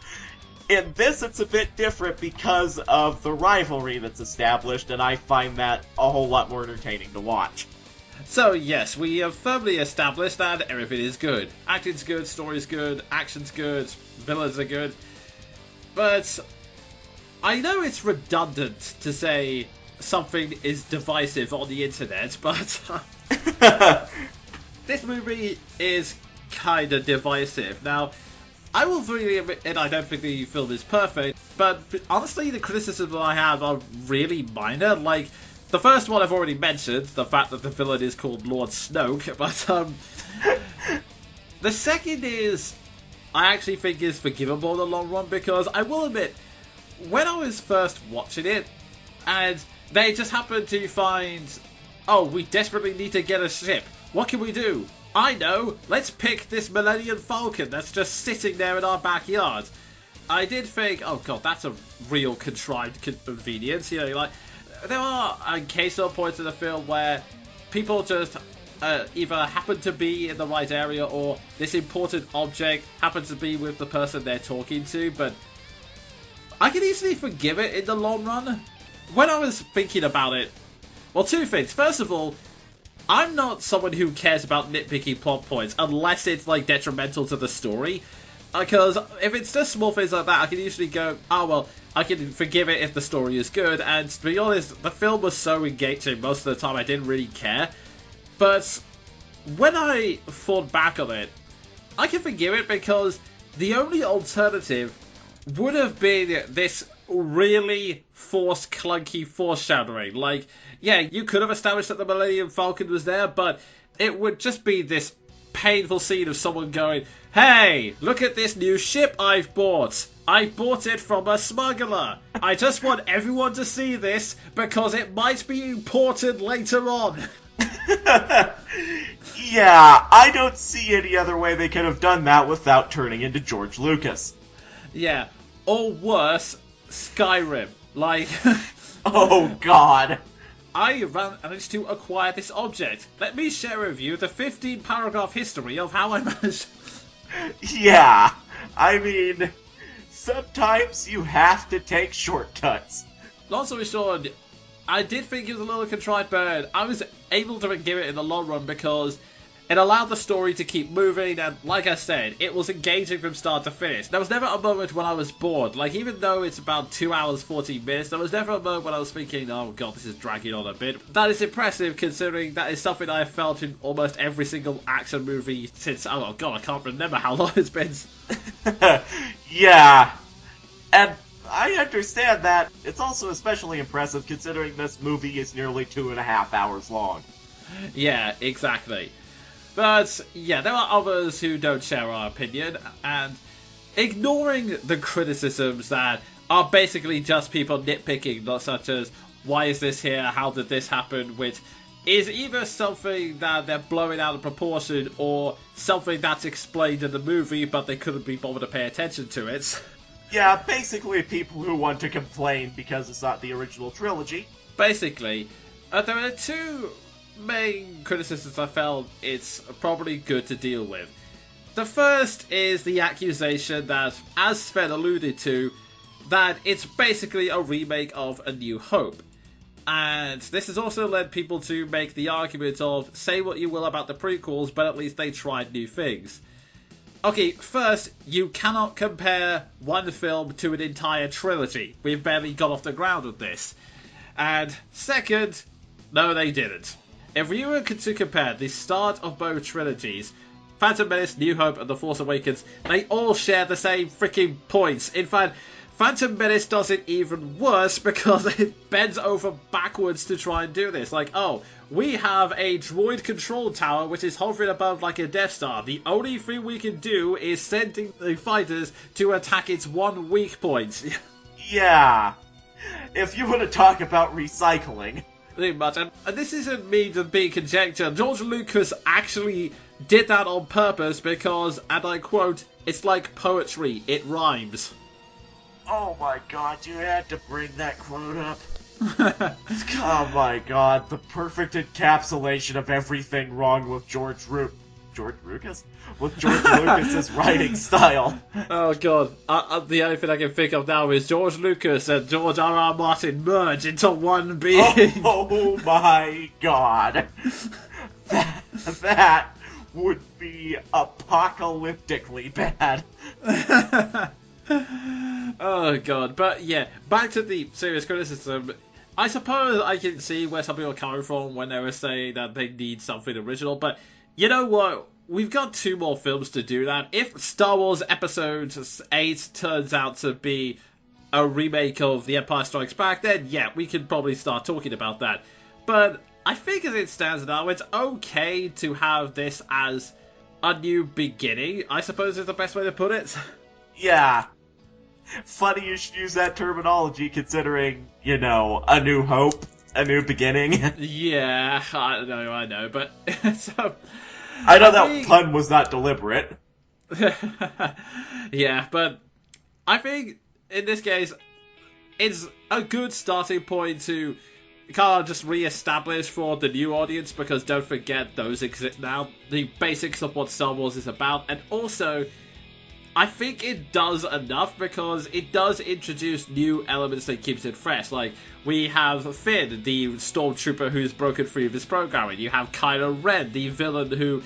In this, it's a bit different because of the rivalry that's established, and I find that a whole lot more entertaining to watch. So, yes, we have firmly established that everything is good. Acting's good, story's good, action's good, villains are good. But I know it's redundant to say something is divisive on the internet, but this movie is kind of divisive. Now, I will freely admit, and I don't think the film is perfect, but honestly, the criticisms I have are really minor. Like, the first one I've already mentioned, the fact that the villain is called Lord Snoke, but the second is, I actually think is forgivable in the long run, because I will admit, when I was first watching it, and they just happened to find, oh, we desperately need to get a ship, what can we do? I know, let's pick this Millennium Falcon that's just sitting there in our backyard. I did think, oh god, that's a real contrived convenience. You know, like, there are occasional points in the film where people just either happen to be in the right area, or this important object happens to be with the person they're talking to, but I can easily forgive it in the long run. When I was thinking about it, well, two things. First of all, I'm not someone who cares about nitpicking plot points unless it's, like, detrimental to the story. Because if it's just small things like that, I can usually go, oh, well, I can forgive it if the story is good. And to be honest, the film was so engaging most of the time I didn't really care. But when I thought back on it, I can forgive it because the only alternative would have been this really clunky foreshadowing. Like, yeah, you could have established that the Millennium Falcon was there, but it would just be this painful scene of someone going, hey, look at this new ship I've bought. I bought it from a smuggler. I just want everyone to see this because it might be important later on. Yeah, I don't see any other way they could have done that without turning into George Lucas. Yeah, or worse, Skyrim. Like, oh god. I managed to acquire this object. Let me share with you the 15-paragraph history of how I managed... Yeah, I mean, sometimes you have to take shortcuts. Long story short, I did think it was a little contrived, but I was able to forgive it in the long run because It allowed the story to keep moving, and like I said, it was engaging from start to finish. There was never a moment when I was bored. Like, even though it's about 2 hours, 14 minutes, there was never a moment when I was thinking, oh god, this is dragging on a bit. That is impressive, considering that is something I have felt in almost every single action movie since, oh god, I can't remember how long it's been. Yeah. And I understand that. It's also especially impressive considering this movie is nearly 2.5 hours long. Yeah, exactly. But, yeah, there are others who don't share our opinion, and ignoring the criticisms that are basically just people nitpicking, not such as, why is this here, how did this happen, which is either something that they're blowing out of proportion, or something that's explained in the movie, but they couldn't be bothered to pay attention to it. Yeah, basically people who want to complain because it's not the original trilogy. Basically, there are two main criticisms I felt it's probably good to deal with. The first is the accusation that, as Sven alluded to, that it's basically a remake of A New Hope. And this has also led people to make the argument of, say what you will about the prequels, but at least they tried new things. Okay, first, you cannot compare one film to an entire trilogy. We've barely got off the ground with this. And second, no, they didn't. If you were to compare the start of both trilogies, Phantom Menace, New Hope, and The Force Awakens, they all share the same freaking points. In fact, Phantom Menace does it even worse because it bends over backwards to try and do this. Like, oh, we have a droid control tower which is hovering above like a Death Star. The only thing we can do is sending the fighters to attack its one weak point. Yeah. If you want to talk about recycling. Pretty much. And this isn't me just being conjecture. George Lucas actually did that on purpose because, and I quote, it's like poetry, it rhymes. Oh my god, you had to bring that quote up. Oh my god, the perfect encapsulation of everything wrong with George Lucas? With George Lucas's writing style. Oh god, the only thing I can think of now is George Lucas and George R.R. Martin merge into one being. Oh my god. That would be apocalyptically bad. Oh god, but yeah, back to the serious criticism. I suppose I can see where some people are coming from when they were saying that they need something original, but you know what? We've got 2 more films to do that. If Star Wars Episode 8 turns out to be a remake of The Empire Strikes Back, then yeah, we can probably start talking about that. But I think as it stands now, it's okay to have this as a new beginning, I suppose is the best way to put it. Yeah. Funny you should use that terminology considering, you know, A New Hope, a new beginning. Yeah, I know, but so I know that pun was not deliberate. Yeah, but I think in this case, it's a good starting point to kind of just re-establish for the new audience, because don't forget those exist now, the basics of what Star Wars is about, and also I think it does enough because it does introduce new elements that keeps it fresh. Like, we have Finn, the stormtrooper who's broken free of his programming. You have Kylo Ren, the villain who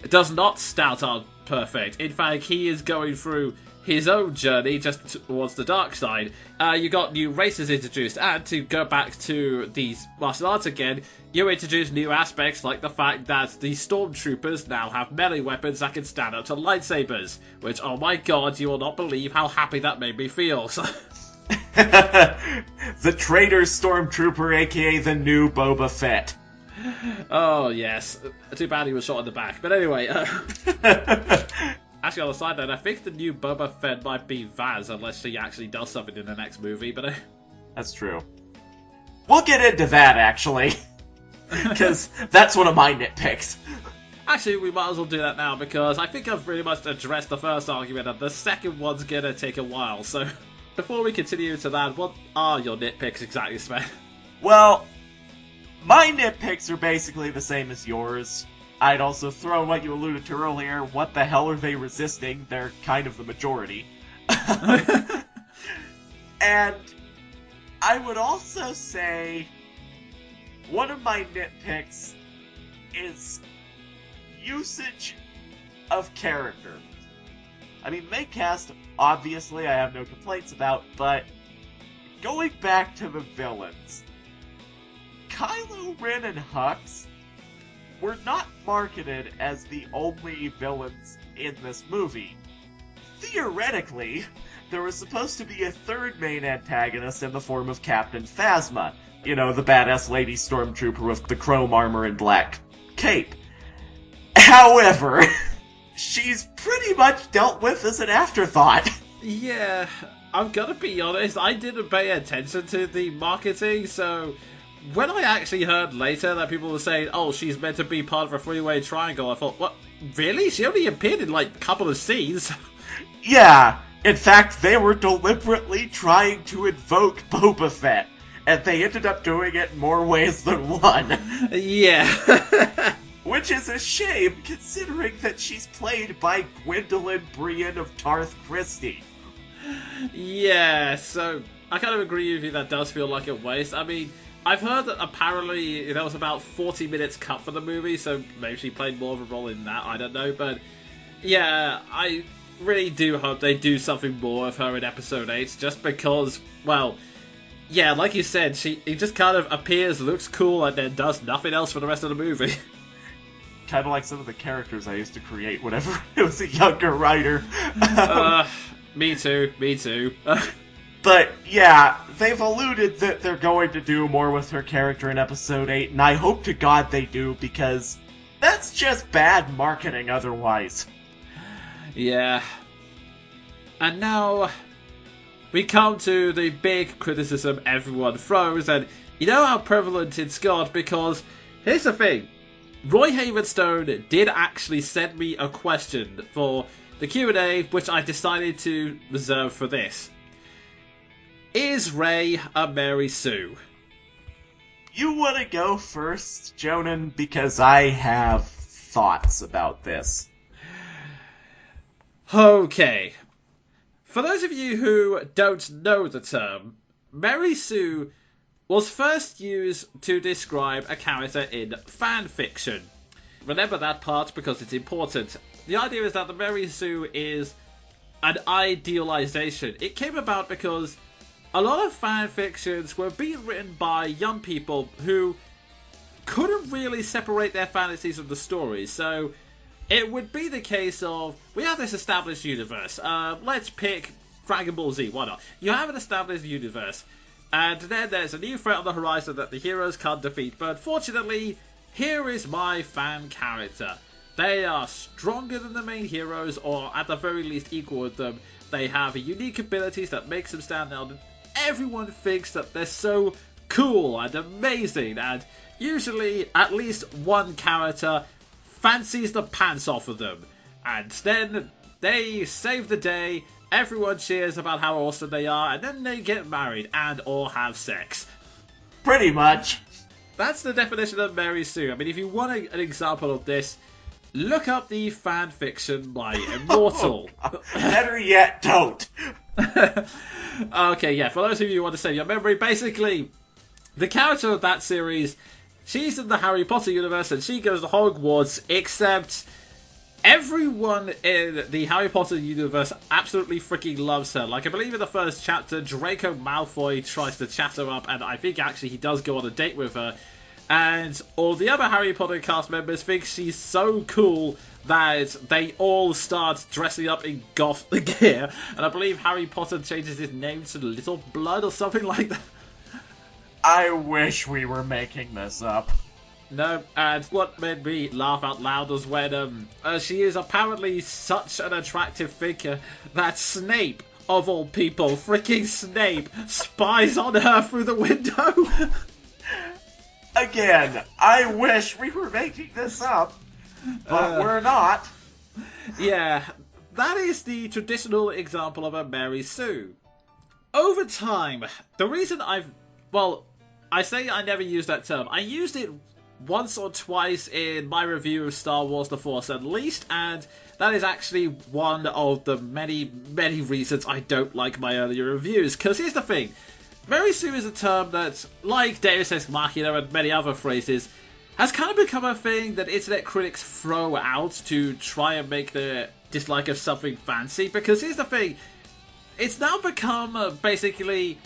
does not start out perfect. In fact, he is going through his own journey just towards the dark side. You got new races introduced, and to go back to these martial arts again, you introduce new aspects like the fact that the stormtroopers now have melee weapons that can stand up to lightsabers, which, oh my god, you will not believe how happy that made me feel. The traitor stormtrooper, aka the new Boba Fett. Oh yes, too bad he was shot in the back. But anyway, actually, on the side note, I think the new Boba Fett might be Vaz, unless she actually does something in the next movie, but That's true. We'll get into that, actually. Because that's one of my nitpicks. Actually, we might as well do that now, because I think I've pretty much addressed the first argument, and the second one's gonna take a while, so before we continue to that, what are your nitpicks exactly, Sven? Well, my nitpicks are basically the same as yours. I'd also throw in what you alluded to earlier, what the hell are they resisting? They're kind of the majority. And I would also say one of my nitpicks is usage of character. I mean, main cast, obviously, I have no complaints about, but going back to the villains, Kylo Ren and Hux were not marketed as the only villains in this movie. Theoretically, there was supposed to be a third main antagonist in the form of Captain Phasma, you know, the badass lady stormtrooper with the chrome armor and black cape. However, she's pretty much dealt with as an afterthought. Yeah, I'm gonna be honest, I didn't pay attention to the marketing, so when I actually heard later that people were saying, oh, she's meant to be part of a three-way triangle, I thought, what, really? She only appeared in, like, a couple of scenes. Yeah, in fact, they were deliberately trying to invoke Boba Fett, and they ended up doing it in more ways than one. Yeah. Which is a shame, considering that she's played by Gwendolyn Brian of Tarth Christie. Yeah, so I kind of agree with you, that does feel like a waste. I mean, I've heard that apparently there was about 40 minutes cut for the movie, so maybe she played more of a role in that, I don't know, but yeah, I really do hope they do something more of her in episode 8, just because, well, yeah, like you said, she just kind of appears, looks cool, and then does nothing else for the rest of the movie. Kind of like some of the characters I used to create whenever I was a younger writer. Me too. But yeah, they've alluded that they're going to do more with her character in episode 8, and I hope to God they do, because that's just bad marketing otherwise. Yeah. And now we come to the big criticism everyone throws, and you know how prevalent it's got, because here's the thing. Roy Havenstone did actually send me a question for the Q&A, which I decided to reserve for this. Is Rey a Mary Sue? You want to go first, Jonin, because I have thoughts about this. Okay. For those of you who don't know the term, Mary Sue was first used to describe a character in fan fiction. Remember that part because it's important. The idea is that the Mary Sue is an idealization. It came about because a lot of fan fictions were being written by young people who couldn't really separate their fantasies from the stories. So it would be the case of, we have this established universe. Let's pick Dragon Ball Z, why not? You have an established universe. And then there's a new threat on the horizon that the heroes can't defeat. But fortunately, here is my fan character. They are stronger than the main heroes, or at the very least equal with them. They have unique abilities that makes them stand out. And everyone thinks that they're so cool and amazing. And usually, at least one character fancies the pants off of them. And then they save the day. Everyone cheers about how awesome they are, and then they get married and or have sex. Pretty much. That's the definition of Mary Sue. I mean, if you want an example of this, look up the fan fiction by Immortal. Better yet, don't. Okay, yeah, for those of you who want to save your memory, basically, the character of that series, she's in the Harry Potter universe, and she goes to Hogwarts, except everyone in the Harry Potter universe absolutely freaking loves her. Like, I believe in the first chapter, Draco Malfoy tries to chat her up, and I think actually he does go on a date with her. And all the other Harry Potter cast members think she's so cool that they all start dressing up in goth gear. And I believe Harry Potter changes his name to Little Blood or something like that. I wish we were making this up. No, and what made me laugh out loud was when she is apparently such an attractive figure that Snape, of all people, freaking Snape, spies on her through the window. Again, I wish we were making this up, but we're not. Yeah, that is the traditional example of a Mary Sue. Over time, the reason I say I never used that term. I used it once or twice in my review of Star Wars The Force Unleashed, and that is actually one of the many, many reasons I don't like my earlier reviews. Because here's the thing, Mary Sue is a term that, like Deus Ex Machina and many other phrases, has kind of become a thing that internet critics throw out to try and make the dislike of something fancy. Because here's the thing, it's now become basically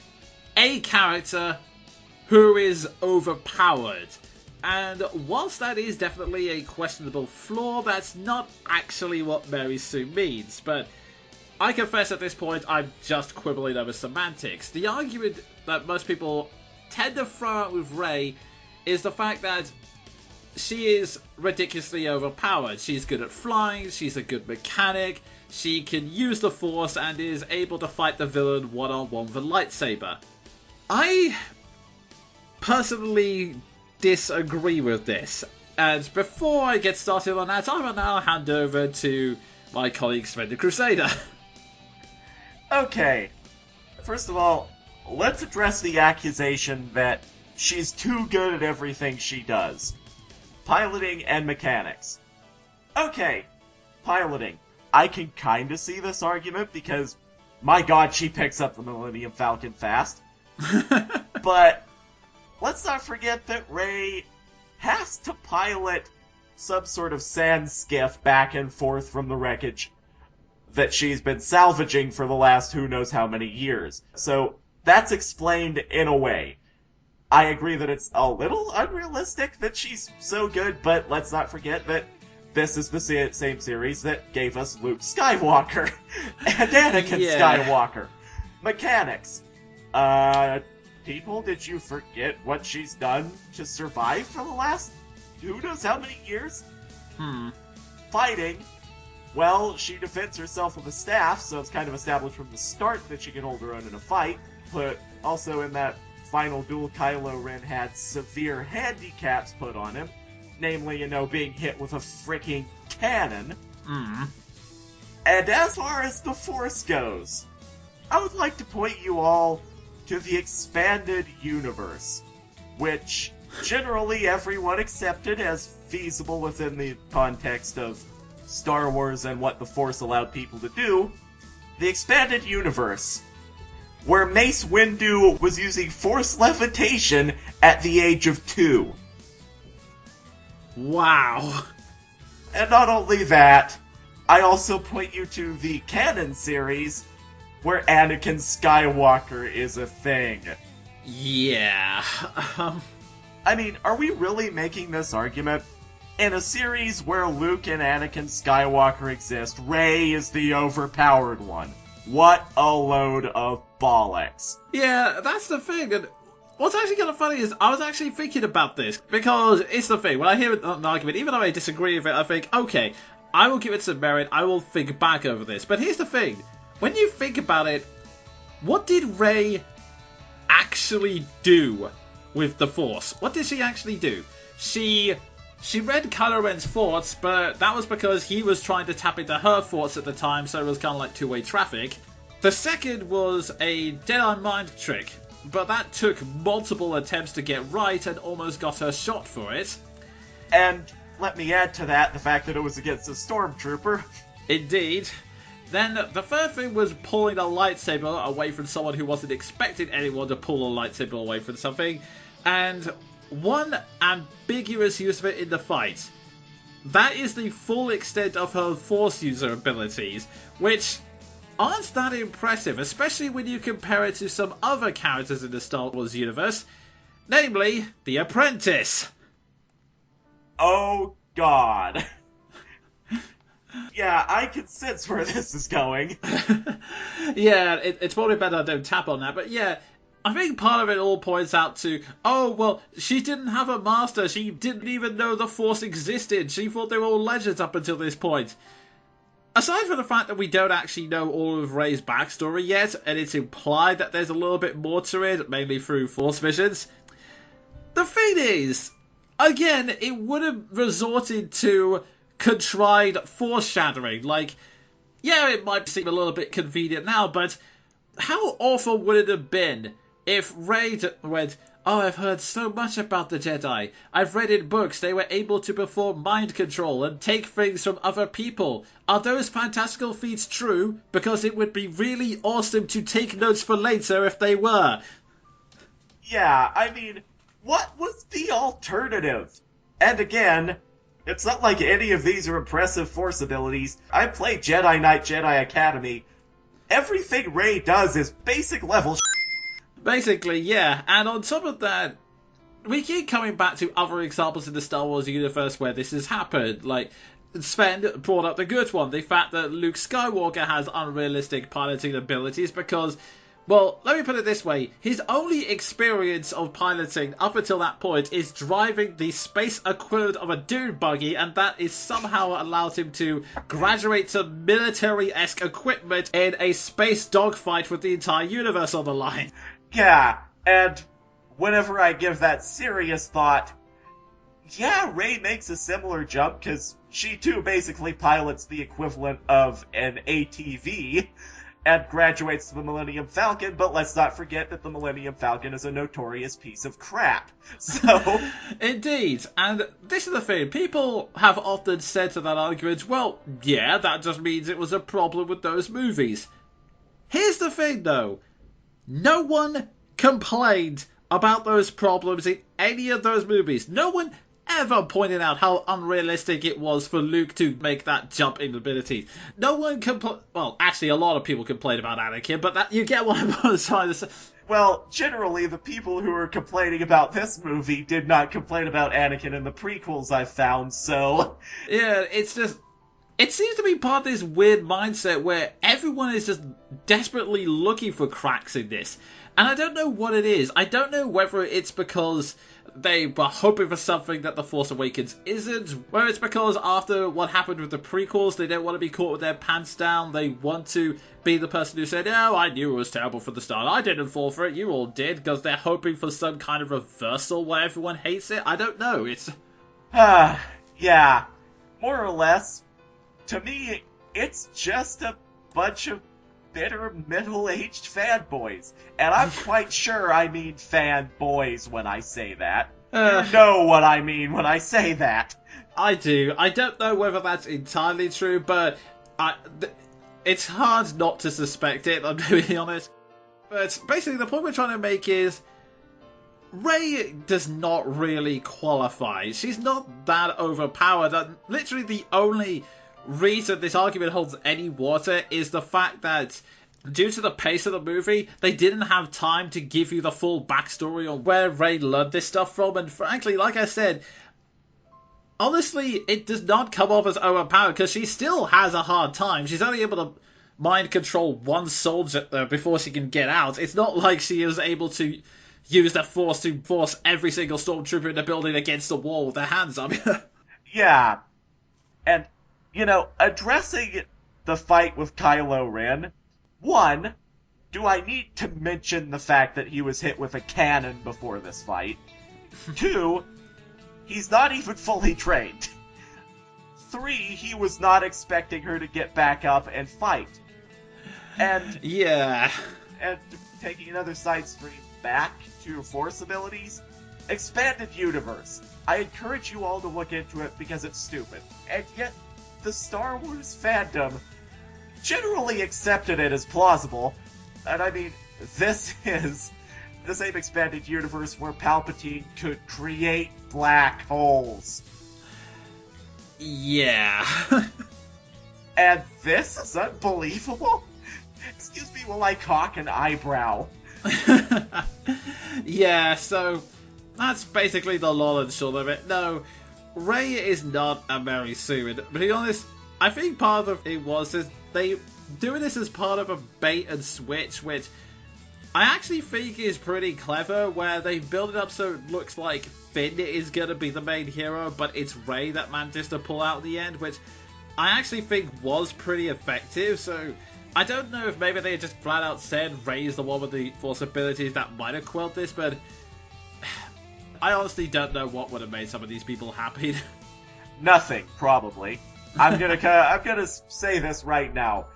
a character who is overpowered. And whilst that is definitely a questionable flaw, that's not actually what Mary Sue means. But I confess at this point I'm just quibbling over semantics. The argument that most people tend to throw out with Rey is the fact that she is ridiculously overpowered. She's good at flying, she's a good mechanic, she can use the Force and is able to fight the villain one-on-one with a lightsaber. I personally disagree with this. And before I get started on that, I will now hand over to my colleague Sven the Crusader. Okay. First of all, let's address the accusation that she's too good at everything she does. Piloting and mechanics. Okay, piloting. I can kinda see this argument because, my god, she picks up the Millennium Falcon fast. But let's not forget that Rey has to pilot some sort of sand skiff back and forth from the wreckage that she's been salvaging for the last who knows how many years. So that's explained in a way. I agree that it's a little unrealistic that she's so good, but let's not forget that this is the same series that gave us Luke Skywalker and Anakin Skywalker. Mechanics. People, did you forget what she's done to survive for the last who knows how many years? Fighting. Well, she defends herself with a staff, so it's kind of established from the start that she can hold her own in a fight. But also in that final duel, Kylo Ren had severe handicaps put on him. Namely, being hit with a freaking cannon. And as far as the Force goes, I would like to point you all to the expanded universe, which generally everyone accepted as feasible within the context of Star Wars and what the Force allowed people to do. The expanded universe, where Mace Windu was using Force levitation at the age of 2. Wow. And not only that, I also point you to the canon series, where Anakin Skywalker is a thing. Yeah. I mean, are we really making this argument? In a series where Luke and Anakin Skywalker exist, Rey is the overpowered one. What a load of bollocks. Yeah, that's the thing. And what's actually kind of funny is I was actually thinking about this, because it's the thing. When I hear an argument, even though I disagree with it, I think, okay, I will give it some merit, I will think back over this. But here's the thing. When you think about it, what did Rey actually do with the Force? What did she actually do? She read Kylo Ren's thoughts, but that was because he was trying to tap into her thoughts at the time, so it was kind of like two-way traffic. The second was a Jedi mind trick, but that took multiple attempts to get right and almost got her shot for it. And let me add to that the fact that it was against a stormtrooper. Indeed. Then the third thing was pulling a lightsaber away from someone who wasn't expecting anyone to pull a lightsaber away from something. And one ambiguous use of it in the fight. That is the full extent of her Force user abilities, which aren't that impressive, especially when you compare it to some other characters in the Star Wars universe, namely the Apprentice. Oh God. Yeah, I can sense where this is going. Yeah, it's probably better I don't tap on that, but yeah, I think part of it all points out to, oh, well, she didn't have a master, she didn't even know the Force existed, she thought they were all legends up until this point. Aside from the fact that we don't actually know all of Rey's backstory yet, and it's implied that there's a little bit more to it, mainly through Force missions, the thing is, again, it would have resorted to contrived foreshadowing. Like, yeah, it might seem a little bit convenient now, but how awful would it have been if Rey went, oh, I've heard so much about the Jedi. I've read in books they were able to perform mind control and take things from other people. Are those fantastical feats true? Because it would be really awesome to take notes for later if they were. Yeah, I mean, what was the alternative? And again, it's not like any of these are impressive Force abilities. I played Jedi Knight Jedi Academy. Everything Rey does is basic level Basically, yeah. And on top of that, we keep coming back to other examples in the Star Wars universe where this has happened. Like, Sven brought up the good one, the fact that Luke Skywalker has unrealistic piloting abilities because, well, let me put it this way, his only experience of piloting up until that point is driving the space equivalent of a dune buggy, and that is somehow allows him to graduate to military-esque equipment in a space dogfight with the entire universe on the line. Yeah, and whenever I give that serious thought, yeah, Rey makes a similar jump, because she too basically pilots the equivalent of an ATV, and graduates to the Millennium Falcon, but let's not forget that the Millennium Falcon is a notorious piece of crap. So... Indeed, and this is the thing, people have often said to that argument, well, yeah, that just means it was a problem with those movies. Here's the thing, though. No one complained about those problems in any of those movies. No one ever pointed out how unrealistic it was for Luke to make that jump in abilities. No one well, actually, a lot of people complained about Anakin, but that you get what I'm trying to say. Well, generally, the people who are complaining about this movie did not complain about Anakin in the prequels, I've found, so... Yeah, it's just... It seems to be part of this weird mindset where everyone is just desperately looking for cracks in this. And I don't know what it is. I don't know whether it's because they were hoping for something that The Force Awakens isn't, whether it's because after what happened with the prequels, they don't want to be caught with their pants down, they want to be the person who said, oh, I knew it was terrible from the start, I didn't fall for it, you all did, because they're hoping for some kind of reversal where everyone hates it. I don't know, it's... yeah, more or less. To me, it's just a bunch of bitter middle-aged fanboys. And I'm quite sure I mean fanboys when I say that. You know what I mean when I say that. I do. I don't know whether that's entirely true, but it's hard not to suspect it, I'm going to be honest. But basically the point we're trying to make is Rey does not really qualify. She's not that overpowered. Literally the only reason this argument holds any water is the fact that due to the pace of the movie, they didn't have time to give you the full backstory on where Rey learned this stuff from, and frankly, like I said, honestly, it does not come off as overpowered, because she still has a hard time. She's only able to mind control one soldier before she can get out. It's not like she is able to use the Force to force every single stormtrooper in the building against the wall with their hands up. Yeah, and you know, addressing the fight with Kylo Ren, one, do I need to mention the fact that he was hit with a cannon before this fight? Two, he's not even fully trained. Three, he was not expecting her to get back up and fight. And... yeah. And taking another side stream back to Force abilities, Expanded Universe. I encourage you all to look into it because it's stupid. And yet, the Star Wars fandom generally accepted it as plausible. And I mean, this is the same expanded universe where Palpatine could create black holes. Yeah. And this is unbelievable? Excuse me while I cock an eyebrow. Yeah, so that's basically the long and short of it. No, Rey is not a Mary Sue. To be honest, I think part of it was is they doing this as part of a bait and switch, which I actually think is pretty clever, where they build it up so it looks like Finn is going to be the main hero, but it's Rey that manages to pull out the end, which I actually think was pretty effective. So I don't know if maybe they just flat out said Rey is the one with the Force abilities that might have quelled this, but I honestly don't know what would have made some of these people happy. Nothing, probably. I'm gonna say this right now.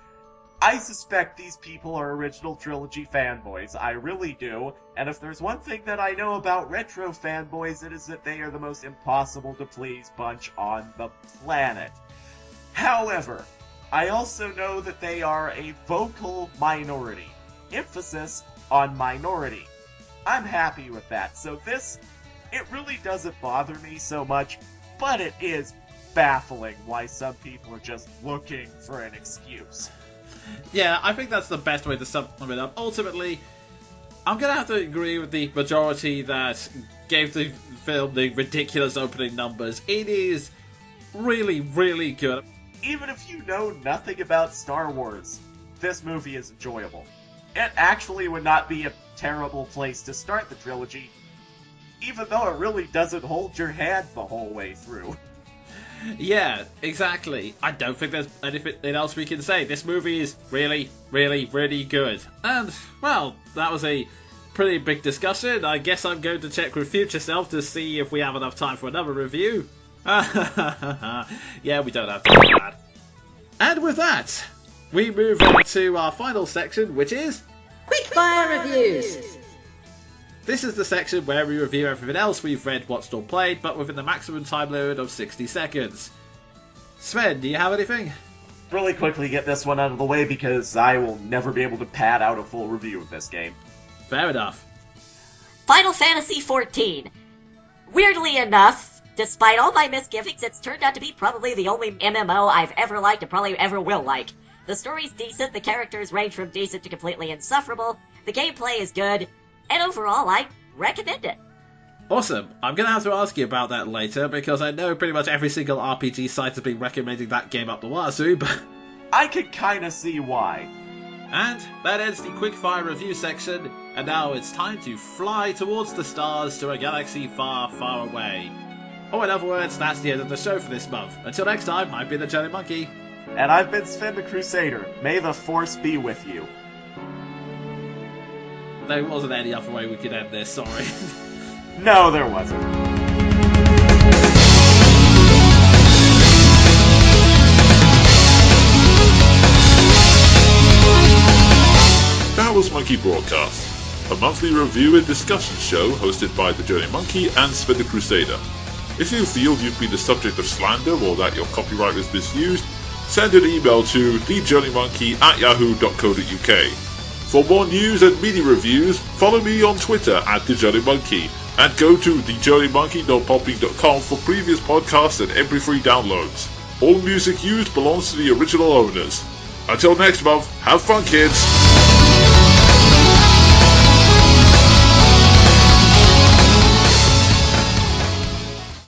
I suspect these people are original trilogy fanboys. I really do. And if there's one thing that I know about retro fanboys, it is that they are the most impossible to please bunch on the planet. However, I also know that they are a vocal minority. Emphasis on minority. I'm happy with that. So this, it really doesn't bother me so much. but it is baffling why some people are just looking for an excuse. Yeah, I think that's the best way to sum it up. Ultimately, I'm going to have to agree with the majority that gave the film the ridiculous opening numbers. It is really, really good. Even if you know nothing about Star Wars, this movie is enjoyable. It actually would not be a terrible place to start the trilogy, even though it really doesn't hold your hand the whole way through. Yeah, exactly. I don't think there's anything else we can say. This movie is really, really, really good. And, well, that was a pretty big discussion. I guess I'm going to check with Future Self to see if we have enough time for another review. Yeah, we don't have to do that. And with that, we move on to our final section, which is Quickfire Reviews! This is the section where we review everything else we've read, watched or played, but within the maximum time limit of 60 seconds. Sven, do you have anything? Really quickly get this one out of the way because I will never be able to pad out a full review of this game. Fair enough. Final Fantasy XIV. Weirdly enough, despite all my misgivings, it's turned out to be probably the only MMO I've ever liked and probably ever will like. The story's decent, the characters range from decent to completely insufferable, the gameplay is good, and overall, I recommend it. Awesome. I'm going to have to ask you about that later, because I know pretty much every single RPG site has been recommending that game up the wazoo, but... I can kinda see why. And that ends the quickfire review section, and now it's time to fly towards the stars to a galaxy far, far away. Or in other words, that's the end of the show for this month. Until next time, I've been the Jonin Monkey. And I've been Sven the Crusader. May the Force be with you. There wasn't any other way we could end this, sorry. No, there wasn't. That was Monkey Broadcast, a monthly review and discussion show hosted by the Jonin Monkey and Sven the Crusader. If you feel you've been the subject of slander or that your copyright was misused, send an email to thejoninmonkey@yahoo.co.uk. For more news and media reviews, follow me on Twitter @thejoninmonkey, and go to thejoninmonkey.podbean.com for previous podcasts and MP3 downloads. All music used belongs to the original owners. Until next month, have fun, kids!